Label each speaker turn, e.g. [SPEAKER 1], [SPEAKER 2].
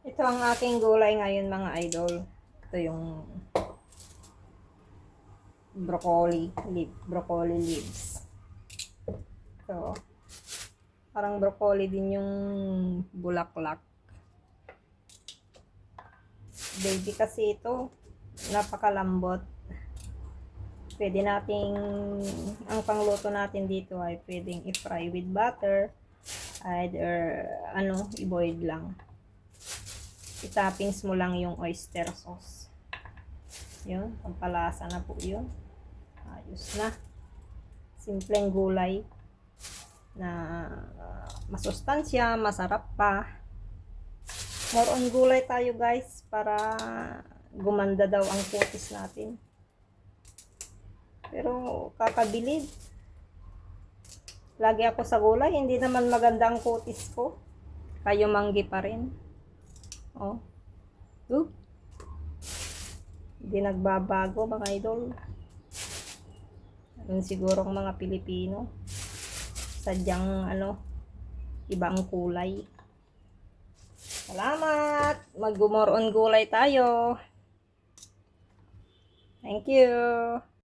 [SPEAKER 1] Ito ang aking gulay ngayon mga idol. Ito yung broccoli leaves. Ito, parang broccoli din yung bulaklak. Baby kasi ito, napakalambot. Pwede nating, ang pangluto natin dito ay pwedeng i-fry with butter, either i-boil lang. I-toppings mo lang yung oyster sauce. Yun, pampalasa na po yun. Ayos na. Simpleng gulay na masustansya, masarap pa. More on gulay tayo guys para gumanda daw ang kutis natin. Pero kakabilib. Lagi ako sa gulay, hindi naman maganda ang kutis ko. Kayo manggi pa rin. Oh. Hindi nagbabago mga idol. Yun siguro ang mga Pilipino. Sadyang ibang kulay. Salamat! Mag-more on gulay tayo. Thank you!